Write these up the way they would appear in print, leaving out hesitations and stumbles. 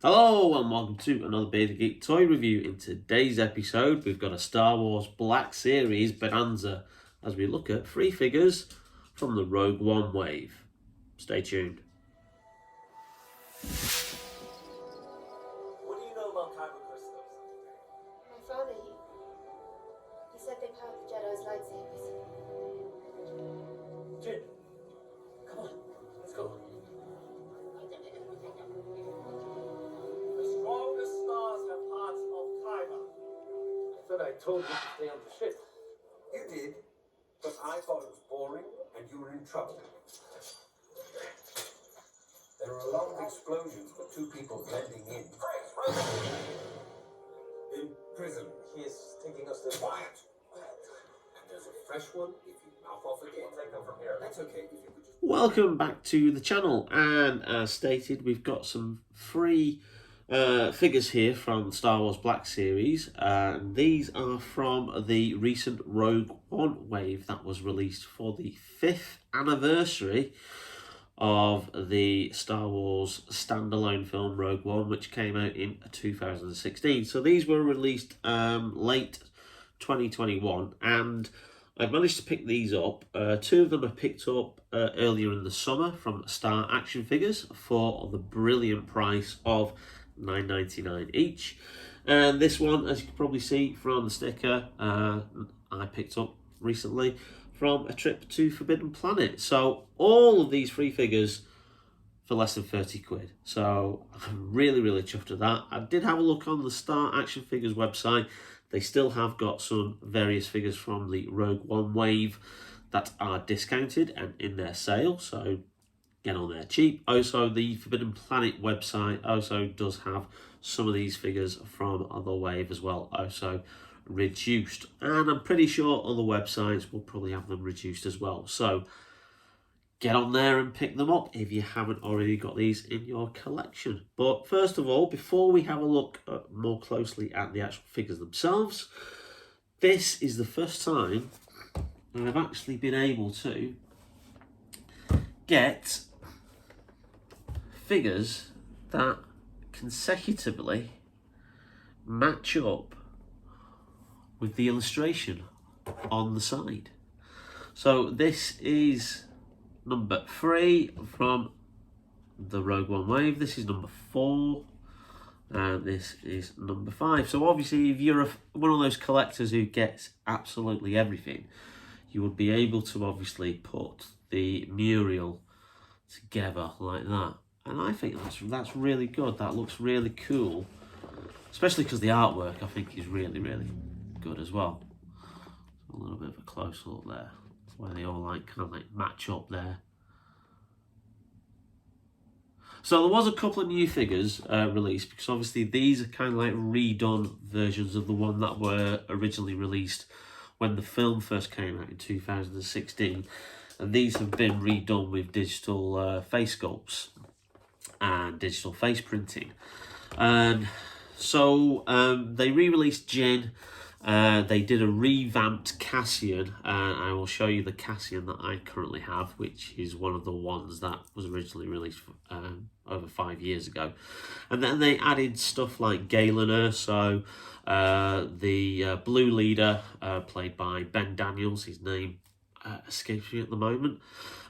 Hello and welcome to another Bearded Geek toy review. In today's episode we've got a Star Wars Black Series bonanza as we look at 3 figures from the Rogue One wave. Stay tuned. What do you know about kyber crystals? My father, he said they powered the Jedi's lightsabers. Jin, come on, let's go. The strongest stars have hearts of kyber. I thought I told you to stay on the ship. You did, but I thought it was boring and you were in trouble. There were a lot of explosions with 2 people blending in. In prison. He is taking us to Quiet. And there's a fresh one if you mouth off again. We'll take them from here. That's okay if you could just... Welcome back to the channel, and as stated we've got some 3 figures here from the Star Wars Black Series, and these are from the recent Rogue One wave that was released for the 5th anniversary of the Star Wars standalone film Rogue One, which came out in 2016. So these were released late 2021, and I've managed to pick these up. 2 of them I picked up earlier in the summer from Star Action Figures for the brilliant price of $9.99 each. And this one, as you can probably see from the sticker, I picked up recently from a trip to Forbidden Planet. So all of these 3 figures for less than 30 quid. So I'm really chuffed at that. I did have a look on the Star Action Figures website. They still have got some various figures from the Rogue One wave that are discounted and in their sale, so get on there cheap. Also, the Forbidden Planet website also does have some of these figures from the wave as well, also reduced, and I'm pretty sure other websites will probably have them reduced as well. So get on there and pick them up if you haven't already got these in your collection. But first of all, before we have a look more closely at the actual figures themselves, this is the first time I've actually been able to get figures that consecutively match up with the illustration on the side. So this is number 3 from the Rogue One wave. This is number 4, and this is number 5. So obviously, if you're one of those collectors who gets absolutely everything, you would be able to obviously put the Muriel together like that, and I think that's really good. That looks really cool, especially because the artwork I think is really good as well. A little bit of a close look there, where they all kind of match up there. So there was a couple of new figures released, because obviously these are kind of redone versions of the one that were originally released when the film first came out in 2016, and these have been redone with digital face sculpts and digital face printing. And so they re-released Jin. They did a revamped Cassian, and I will show you the Cassian that I currently have, which is one of the ones that was originally released over 5 years ago. And then they added stuff like Galen Erso, the Blue Leader, played by Ben Daniels, his name escapes me at the moment,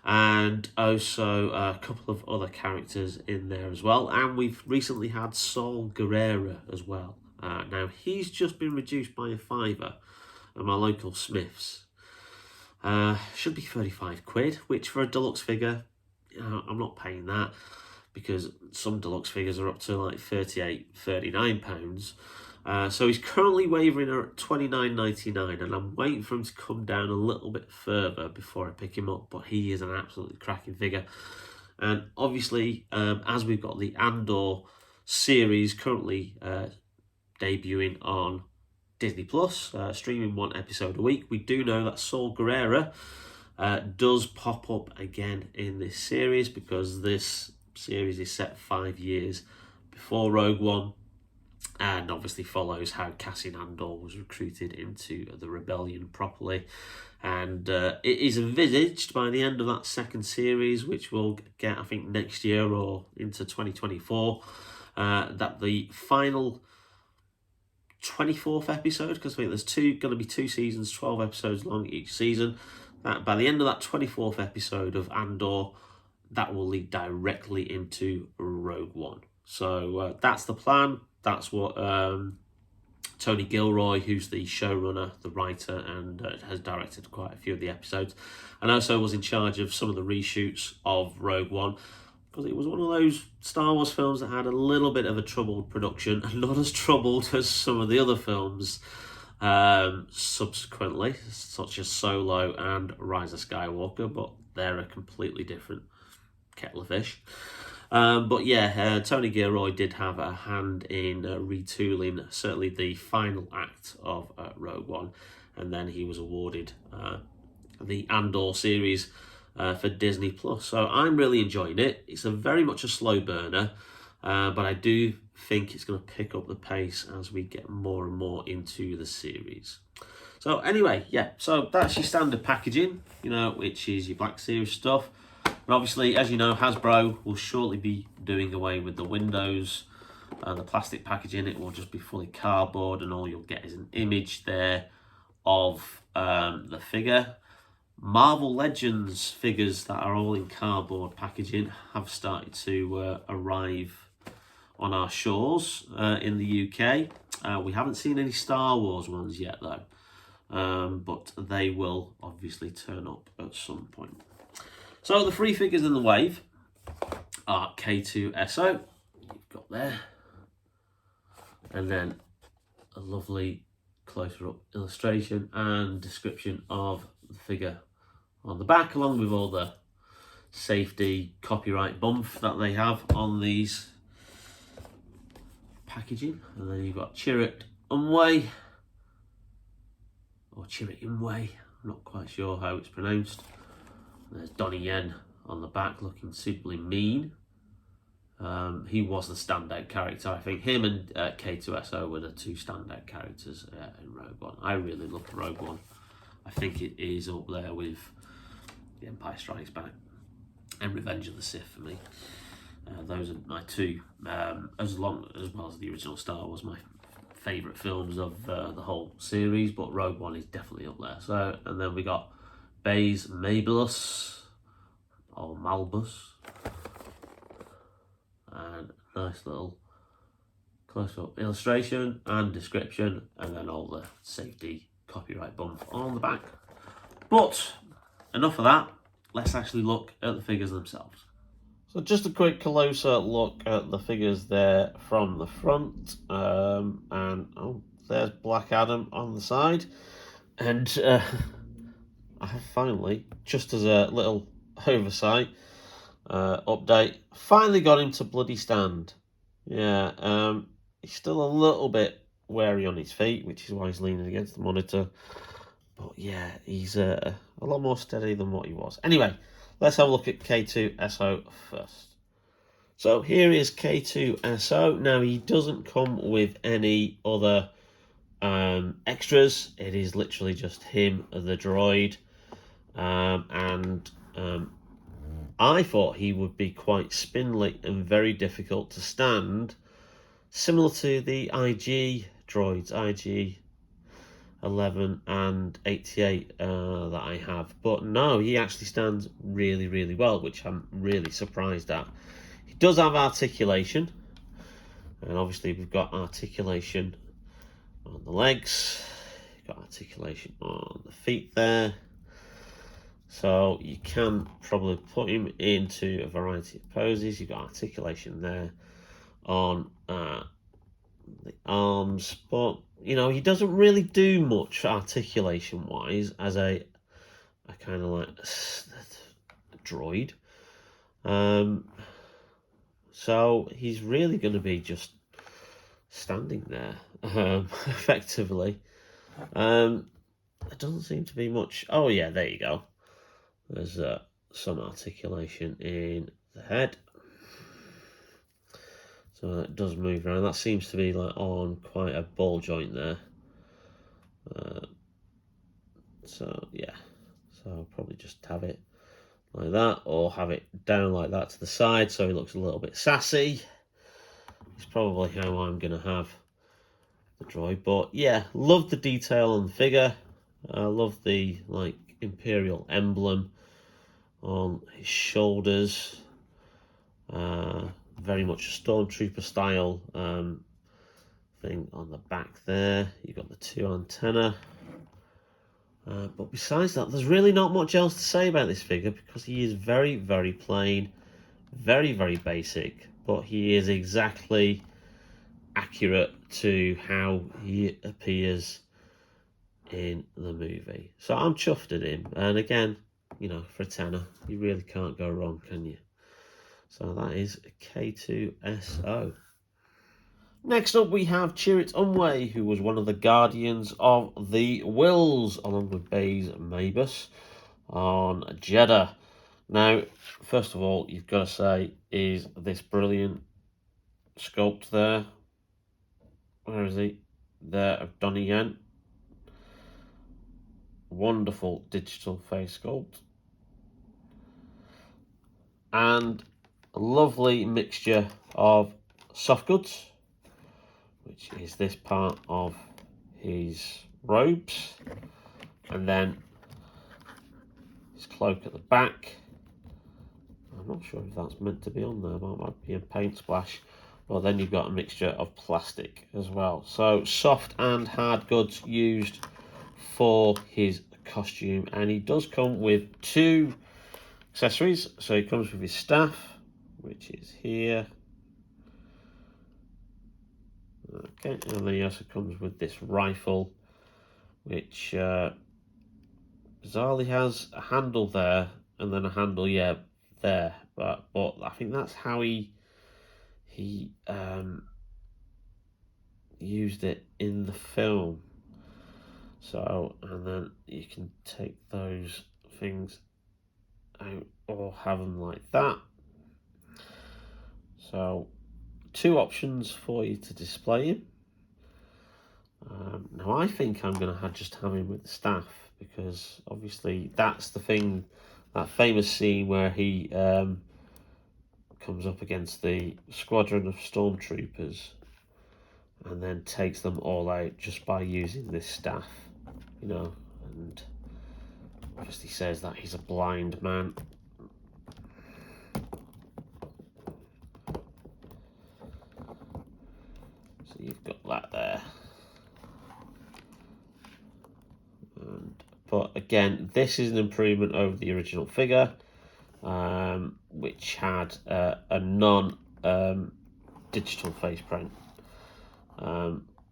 and also a couple of other characters in there as well. And we've recently had Saul Guerrera as well. Now he's just been reduced by a £5 at my local Smiths. Should be 35 quid, which for a deluxe figure, I'm not paying that, because some deluxe figures are up to like £38-39. So he's currently wavering at $29.99, and I'm waiting for him to come down a little bit further before I pick him up. But he is an absolutely cracking figure, and obviously as we've got the Andor series currently debuting on Disney Plus, streaming 1 episode a week, we do know that Saul Guerrera does pop up again in this series, because this series is set 5 years before Rogue One, and obviously follows how Cassian Andor was recruited into the rebellion properly. And it is envisaged by the end of that 2nd series, which we'll get I think next year or into 2024, that the final 24th episode, because I think there's going to be 2 seasons, 12 episodes long each season, that by the end of that 24th episode of Andor, that will lead directly into Rogue One. So that's the plan. That's what Tony Gilroy, who's the showrunner, the writer, and has directed quite a few of the episodes, and also was in charge of some of the reshoots of Rogue One, because it was one of those Star Wars films that had a little bit of a troubled production, and not as troubled as some of the other films subsequently, such as Solo and Rise of Skywalker, but they're a completely different kettle of fish. But yeah, Tony Gilroy did have a hand in retooling certainly the final act of Rogue One, and then he was awarded the Andor series for Disney Plus. So I'm really enjoying it. It's very much a slow burner, but I do think it's going to pick up the pace as we get more and more into the series. So anyway, yeah, so that's your standard packaging, you know, which is your Black Series stuff. And obviously, as you know, Hasbro will shortly be doing away with the windows, the plastic packaging. It will just be fully cardboard, and all you'll get is an image there of the figure. Marvel Legends figures that are all in cardboard packaging have started to arrive on our shores in the UK. We haven't seen any Star Wars ones yet, though, but they will obviously turn up at some point. So the 3 figures in the wave are K-2SO, you've got there, and then a lovely closer up illustration and description of the figure on the back, along with all the safety copyright bump that they have on these packaging. And then you've got Chirrut Imwe, or Chirrut Imwe, I'm not quite sure how it's pronounced. There's Donnie Yen on the back looking suitably mean. He was the standout character. I think him and K-2SO were the 2 standout characters in Rogue One. I really love Rogue One. I think it is up there with The Empire Strikes Back and Revenge of the Sith for me. Those are my 2, as well as the original Star Wars, my favourite films of the whole series, but Rogue One is definitely up there. So, and then we got Baze Malbus, or Malbus, and a nice little close-up illustration and description, and then all the safety copyright bump on the back. But enough of that, let's actually look at the figures themselves. So just a quick closer look at the figures there from the front, and oh, there's Black Adam on the side, and I have finally, just as a little oversight update, finally got him to bloody stand. Yeah, he's still a little bit wary on his feet, which is why he's leaning against the monitor. But yeah, he's a lot more steady than what he was. Anyway, let's have a look at K-2SO first. So here is K-2SO. Now, he doesn't come with any other extras. It is literally just him, the droid. And I thought he would be quite spindly and very difficult to stand, similar to the IG droids, IG 11 and 88 that I have. But no, he actually stands really, really well, which I'm really surprised at. He does have articulation, and obviously we've got articulation on the legs, got articulation on the feet there. So you can probably put him into a variety of poses. You've got articulation there on the arms, but you know, he doesn't really do much articulation wise as a kind of like a droid. So he's really going to be just standing there effectively. There doesn't seem to be much. Oh yeah, there you go. There's some articulation in the head. So it does move around. That seems to be like on quite a ball joint there. So yeah, so I'll probably just have it like that, or have it down like that to the side, so he looks a little bit sassy. is probably how I'm going to have the droid. But yeah, love the detail on the figure. I love the like Imperial emblem on his shoulders. Very much a Stormtrooper style thing on the back there. You've got the 2 antenna. But besides that, there's really not much else to say about this figure because he is very, very plain, very, very basic, but he is exactly accurate to how he appears in the movie. So I'm chuffed at him. And again, you know, for a tenner, you really can't go wrong, can you? So that is K-2SO. Next up, we have Chirrut Imwe, who was one of the Guardians of the Wills, along with Baze and Malbus on Jeddah. Now, first of all, you've got to say, is this brilliant sculpt there? Where is he? There, of Donnie Yen. Wonderful digital face sculpt. And a lovely mixture of soft goods, which is this part of his robes, and then his cloak at the back. I'm not sure if that's meant to be on there, but it might be a paint splash. Well, then you've got a mixture of plastic as well. So soft and hard goods used for his costume, and he does come with 2 accessories. So he comes with his staff, which is here. Okay, and then he also comes with this rifle, which bizarrely has a handle there, and then a handle, yeah, there. But I think that's how he used it in the film. So, and then you can take those things out or have them like that. So 2 options for you to display him. Now I think I'm going to just have him with the staff, because obviously that's the thing, that famous scene where he comes up against the squadron of stormtroopers and then takes them all out just by using this staff, you know, and obviously says that he's a blind man. So you've got that there. But again, this is an improvement over the original figure, which had a non-digital face print.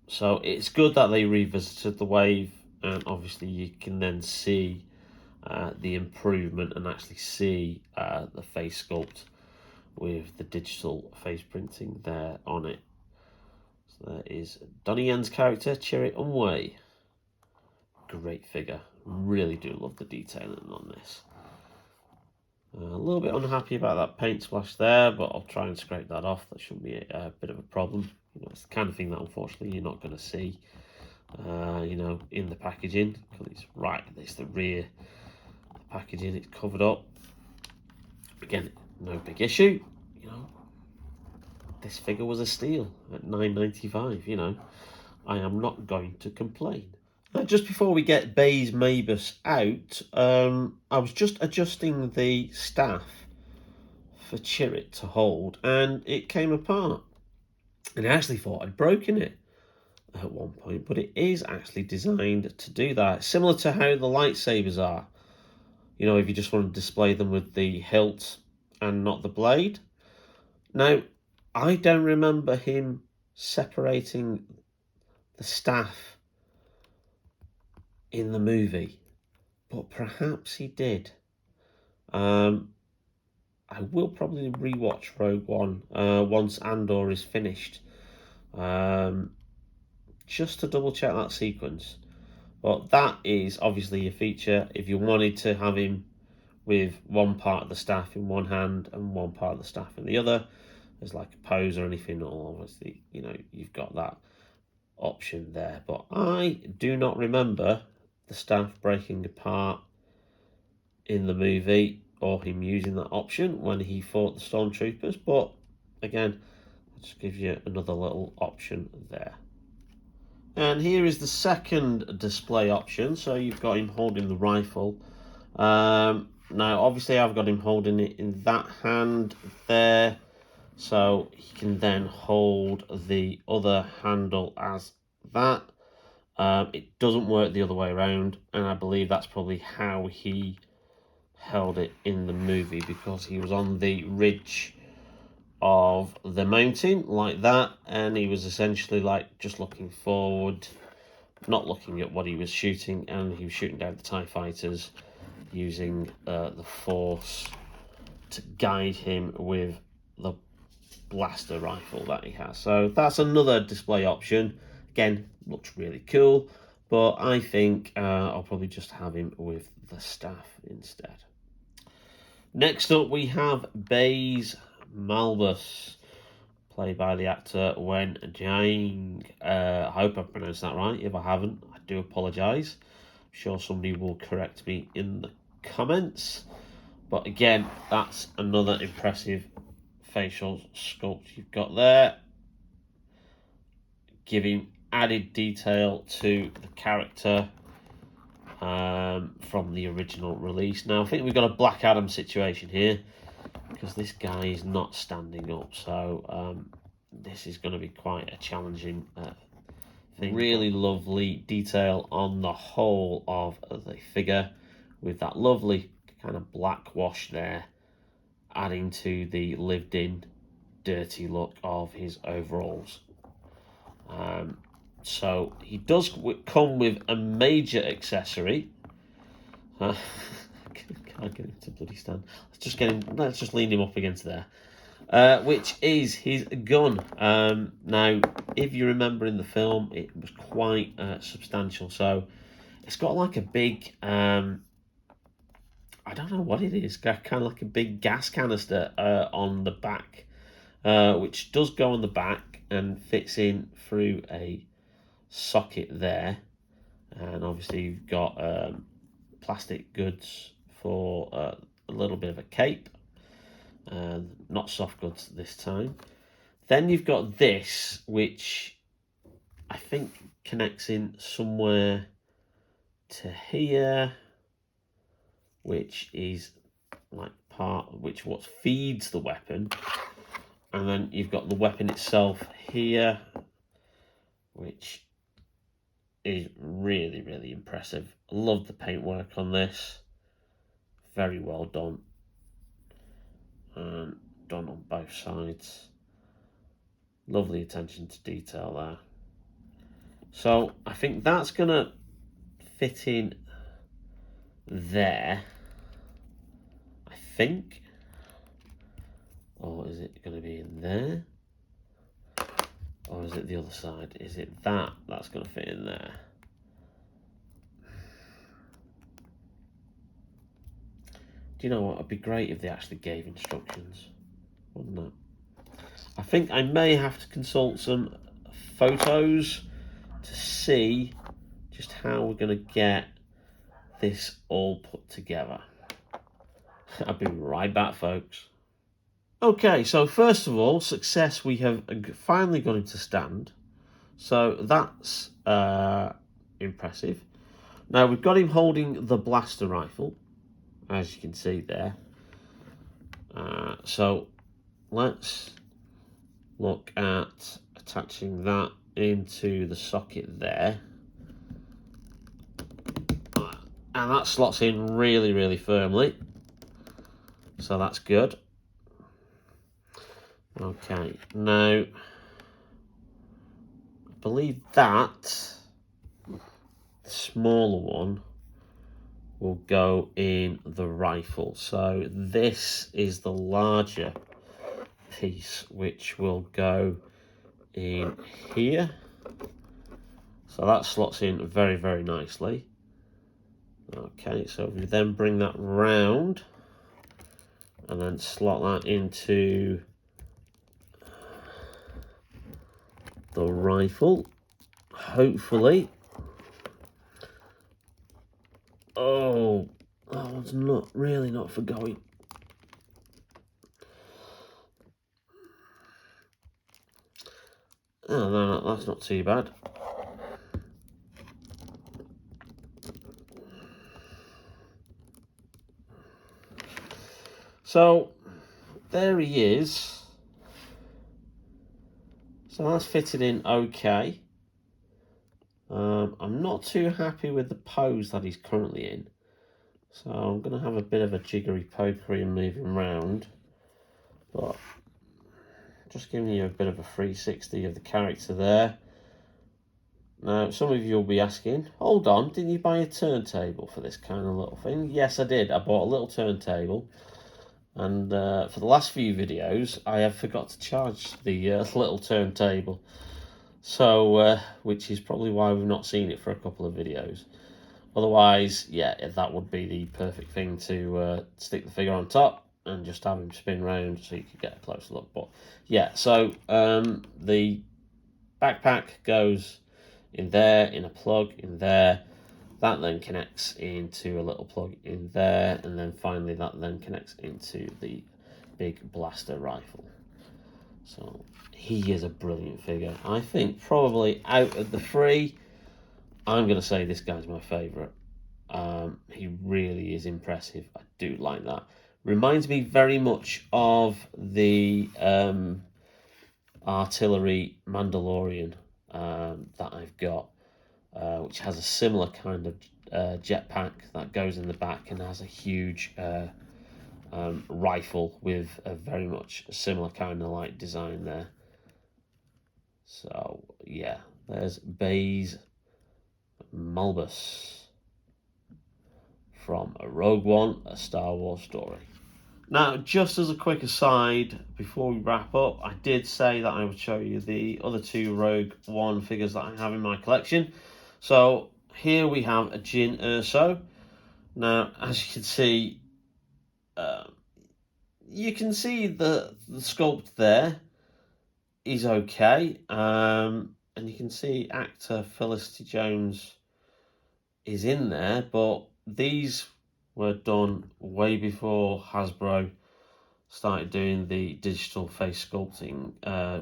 So it's good that they revisited the wave, and obviously you can then see the improvement and actually see the face sculpt with the digital face printing there on it. So there is Donnie Yen's character, Chirrut Imwe. Great figure. Really do love the detailing on this. A little bit unhappy about that paint splash there, but I'll try and scrape that off. That shouldn't be a bit of a problem. You know, it's the kind of thing that unfortunately you're not going to see, you know, in the packaging, because it's right. It's the rear packaging. It's covered up. Again, no big issue. You know, this figure was a steal at $9.95. You know, I am not going to complain. Just before we get Baze Malbus out, I was just adjusting the staff for Chirrut to hold, and it came apart. And I actually thought I'd broken it at one point, but it is actually designed to do that. Similar to how the lightsabers are. You know, if you just want to display them with the hilt and not the blade. Now, I don't remember him separating the staff in the movie, but perhaps he did. I will probably rewatch Rogue One once Andor is finished, just to double check that sequence. But that is obviously a feature. If you wanted to have him with one part of the staff in one hand and one part of the staff in the other, as like a pose or anything, or obviously, you know, you've got that option there. But I do not remember the staff breaking apart in the movie, or him using that option when he fought the stormtroopers. But again, Just give you another little option there. And here is the second display option. So you've got him holding the rifle. Now, obviously, I've got him holding it in that hand there. So he can then hold the other handle as that. It doesn't work the other way around. And I believe that's probably how he held it in the movie, because he was on the ridge of the mountain like that, and he was essentially like just looking forward, not looking at what he was shooting, and he was shooting down the TIE fighters using the force to guide him with the blaster rifle that he has. So that's another display option. Again, looks really cool, but I think I'll probably just have him with the staff instead. Next up we have Baze Malbus, played by the actor Wen Jiang. I hope I pronounced that right. If I haven't, I do apologise. I'm sure somebody will correct me in the comments. But again, that's another impressive facial sculpt you've got there, giving added detail to the character from the original release. Now, I think we've got a Black Adam situation here, because this guy is not standing up, so this is going to be quite a challenging thing. Really lovely detail on the whole of the figure, with that lovely kind of black wash there, adding to the lived-in, dirty look of his overalls. So he does come with a major accessory. Can't get him to bloody stand. Let's just lean him up against there. Which is his gun. Now, if you remember in the film, it was quite substantial. So it's got like a big, I don't know what it is, kind of like a big gas canister on the back, which does go on the back and fits in through a socket there. And obviously you've got plastic goods for a little bit of a cape, not soft goods this time. Then you've got this, which I think connects in somewhere to here, which is like what feeds the weapon. And then you've got the weapon itself here, which is really, really impressive. I love the paintwork on this. Very well done. And done on both sides. Lovely attention to detail there. So I think that's going to fit in there, I think. Or is it going to be in there? Or is it the other side? Is it that's going to fit in there? Do you know what? It'd be great if they actually gave instructions, wouldn't it? I think I may have to consult some photos to see just how we're going to get this all put together. I'll be right back, folks. Okay, so first of all, success, we have finally got him to stand. So that's impressive. Now, we've got him holding the blaster rifle, as you can see there. So let's look at attaching that into the socket there. And that slots in really, really firmly. So that's good. Okay, now, I believe that smaller one will go in the rifle. So this is the larger piece, which will go in here. So that slots in very, very nicely. Okay, so if we then bring that round and then slot that into the rifle, hopefully. Oh, that one's not for going. Oh, no, that's not too bad. So, there he is. So that's fitted in okay. I'm not too happy with the pose that he's currently in. So I'm going to have a bit of a jiggery pokery and move him around. But just giving you a bit of a 360 of the character there. Now, some of you will be asking, hold on, didn't you buy a turntable for this kind of little thing? Yes, I did. I bought a little turntable. And for the last few videos, I have forgot to charge the little turntable. So, which is probably why we've not seen it for a couple of videos. Otherwise, yeah, that would be the perfect thing to stick the figure on top and just have him spin round so you could get a closer look. But yeah, so the backpack goes in there, in a plug in there. That then connects into a little plug in there, and then finally that then connects into the big blaster rifle. So he is a brilliant figure. I think probably out of the three, I'm going to say this guy's my favourite. He really is impressive. I do like that. Reminds me very much of the artillery Mandalorian that I've got, which has a similar kind of jetpack that goes in the back and has a huge rifle with a very much similar kind of like design there. So yeah, there's Baze Malbus from a Rogue One, a Star Wars story. Now, just as a quick aside, before we wrap up, I did say that I would show you the other two Rogue One figures that I have in my collection. So here we have a K-2SO. Now, as you can see, the sculpt there is okay. And you can see actor Felicity Jones is in there, but these were done way before Hasbro started doing the digital face sculpting,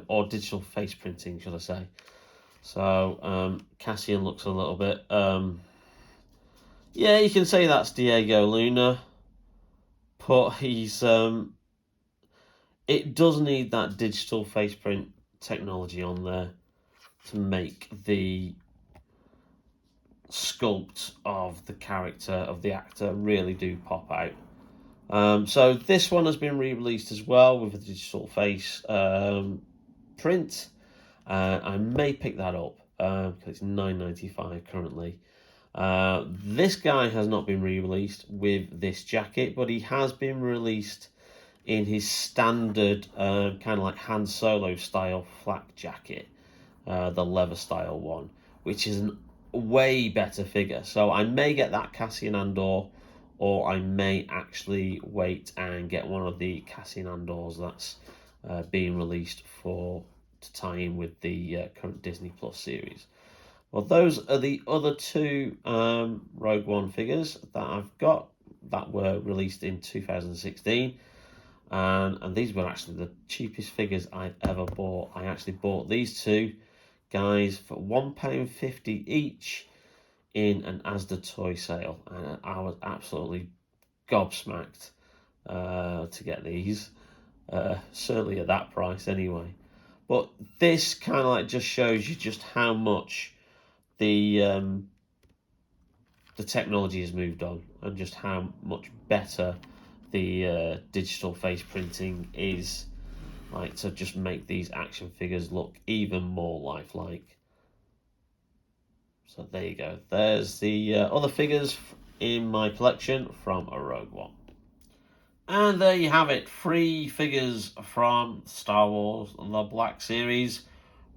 or digital face printing, should I say. So Cassian looks a little bit, yeah, you can say that's Diego Luna, but he's, it does need that digital face print technology on there to make the sculpt of the character, of the actor, really do pop out. So this one has been re-released as well with a digital face print. I may pick that up because it's $9.95 currently. This guy has not been re-released with this jacket, but he has been released in his standard kind of like Han Solo style flak jacket, the leather style one, which is a way better figure. So I may get that Cassian Andor, or I may actually wait and get one of the Cassian Andors that's being released to tie in with the current Disney Plus series. Well, those are the other two Rogue One figures that I've got that were released in 2016. And these were actually the cheapest figures I've ever bought. I actually bought these two guys for £1.50 each in an Asda toy sale, and I was absolutely gobsmacked to get these, certainly at that price anyway. But this kind of like just shows you just how much the technology has moved on, and just how much better the digital face printing is, like, to just make these action figures look even more lifelike. So there you go. There's the other figures in my collection from a Rogue One. And there you have it. 3 figures from Star Wars The Black Series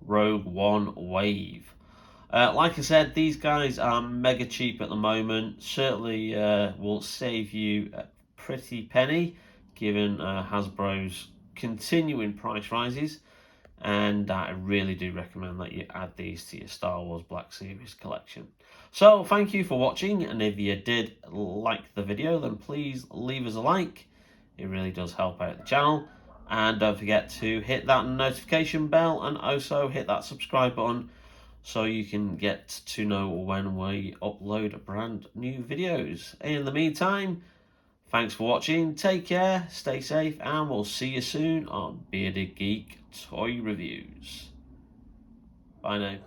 Rogue One Wave. Like I said, these guys are mega cheap at the moment. Certainly will save you a pretty penny, given Hasbro's continuing price rises. And I really do recommend that you add these to your Star Wars Black Series collection. So thank you for watching, and if you did like the video, then please leave us a like. It really does help out the channel. And don't forget to hit that notification bell and also hit that subscribe button so you can get to know when we upload brand new videos. In the meantime, thanks for watching, take care, stay safe, and we'll see you soon on Bearded Geek Toy Reviews. Bye now.